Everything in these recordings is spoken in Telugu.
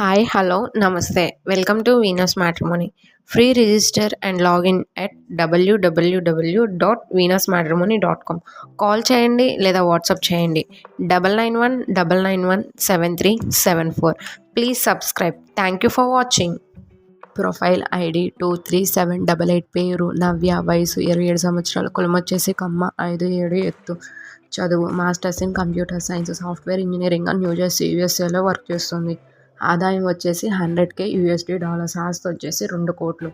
Hi, hello, namaste. Welcome to Venus Matrimony. Free register and login at www.venusmatrimony.com. Call చేయండి లేదా వాట్సాప్ చేయండి 9919917374. Please subscribe. Thank you for watching. Profile ID 23788, పేరు నవ్య, వయసు 27 సంవత్సరాలు, కులం వచ్చేసి కమ్మ, 5'7" ఎత్తు, చదువు masters in computer science, software engineering New Jersey యూఎస్ఏలో వర్క్ చేస్తుంది. ఆదాయం వచ్చేసి 100K USD డాలర్స్. ఆస్తి వచ్చేసి 2 కోట్లు.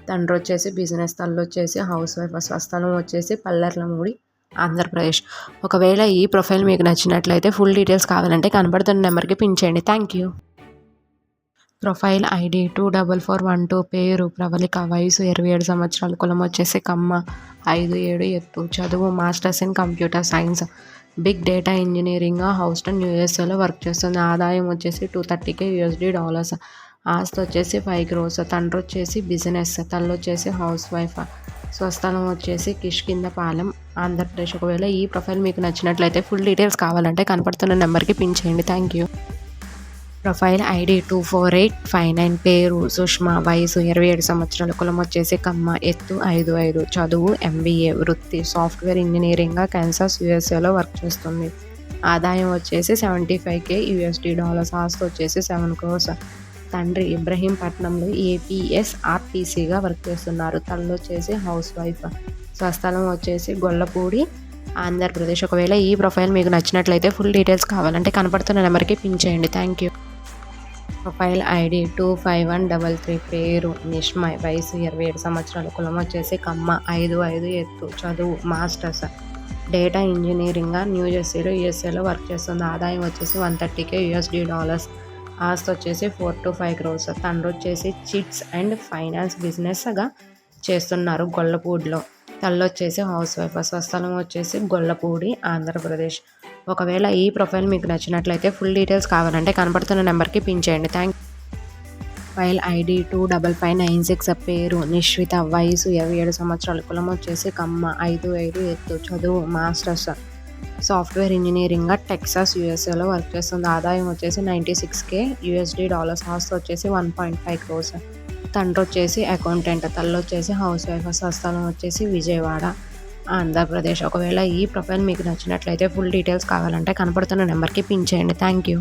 తండ్రి వచ్చేసి బిజినెస్, తల్లి వచ్చేసి హౌస్ వైఫ్. స్వస్థలం వచ్చేసి పల్లెర్లమూడి, ఆంధ్రప్రదేశ్. ఒకవేళ ఈ ప్రొఫైల్ మీకు నచ్చినట్లయితే ఫుల్ డీటెయిల్స్ కావాలంటే కనబడుతున్న నెంబర్కి పిన్ చేయండి. Thank you. ప్రొఫైల్ ఐడి 24412, పేరు ప్రవళిక, వయసు 27 సంవత్సరాలు, కులం వచ్చేసి కమ్మ, 5'7" ఎత్తు, చదువు masters in computer science, big data engineering Houston యూఎస్ఏలో వర్క్ చేస్తుంది. ఆదాయం వచ్చేసి 230K USD డాలర్స్. ఆస్తి వచ్చేసి 5 crores. తండ్రి వచ్చేసి బిజినెస్, తల్లి వచ్చేసి హౌస్ వైఫ్. స్వస్థలం వచ్చేసి కిష్కిందపాలెం, ఆంధ్రప్రదేశ్. ఒకవేళ ఈ ప్రొఫైల్ మీకు నచ్చినట్లయితే ఫుల్ డీటెయిల్స్ కావాలంటే కనపడుతున్న నెంబర్కి పిన్ చేయండి. Thank you. ప్రొఫైల్ ఐడి 24859, పేరు సుష్మా, వయసు 27 సంవత్సరాలు, కులం వచ్చేసి కమ్మ, ఎత్తు 5'5", చదువు MBA, వృత్తి సాఫ్ట్వేర్ ఇంజనీరింగ్ కాన్సాస్ యూఎస్ఏలో వర్క్ చేస్తుంది. ఆదాయం వచ్చేసి 75K USD డాలర్స్. ఆస్తి వచ్చేసి 7 crores. తండ్రి ఇబ్రహీంపట్నంలో APSRTCగా వర్క్ చేస్తున్నారు. తల్లి వచ్చేసి హౌస్ వైఫ్. స్వస్థలం వచ్చేసి గొల్లపూడి, ఆంధ్రప్రదేశ్. ఒకవేళ ఈ ప్రొఫైల్ మీకు నచ్చినట్లయితే ఫుల్ డీటెయిల్స్ కావాలంటే కనపడుతున్న నెంబర్కి పిన్ చేయండి. Thank you. ప్రొఫైల్ ఐడి 25133, పేరు నిష్మయ్, వయసు 27 సంవత్సరాలు, కులం వచ్చేసి కమ్మ, 5'5" ఎత్తు, చదువు మాస్టర్స్ డేటా ఇంజనీరింగ్ న్యూజెర్సీలో యూఎస్ఏలో వర్క్ చేస్తుంది. ఆదాయం వచ్చేసి 130K USD డాలర్స్. ఆస్తి వచ్చేసి 4 to 5 crores. తండ్రి వచ్చేసి చిట్స్ అండ్ ఫైనాన్స్ బిజినెస్గా చేస్తున్నారు గొల్లపూడిలో. తల్లి వచ్చేసి హౌస్ వైఫ్. స్వస్థలం వచ్చేసి గొల్లపూడి, ఆంధ్రప్రదేశ్. ఒకవేళ ఈ ప్రొఫైల్ మీకు నచ్చినట్లయితే ఫుల్ డీటెయిల్స్ కావాలంటే కనపడుతున్న నెంబర్కి పిన్ చేయండి. Thank you. ప్రొఫైల్ ఐడి 25596, పేరు నిశ్విత, వయసు 27 సంవత్సరాలు, కులం వచ్చేసి కమ్మ, 5'5" ఎత్తు, చదువు మాస్టర్స్ సాఫ్ట్వేర్ ఇంజనీరింగ్ టెక్సాస్ యూఎస్ఏలో వర్క్ చేస్తుంది. ఆదాయం వచ్చేసి 96K USD డాలర్స్. ఆస్తి వచ్చేసి 1.5 crores. తండ్రి వచ్చేసి అకౌంటెంట్, తల్లి వచ్చేసి హౌస్ వైఫ్. స్వస్థలం వచ్చేసి విజయవాడ, ఆంధ్రప్రదేశ్. ఒకవేళ ఈ ప్రొఫైల్ మీకు నచ్చినట్లయితే ఫుల్ డీటెయిల్స్ కావాలంటే కనపడుతున్న నెంబర్కి పిన్ చేయండి. Thank you.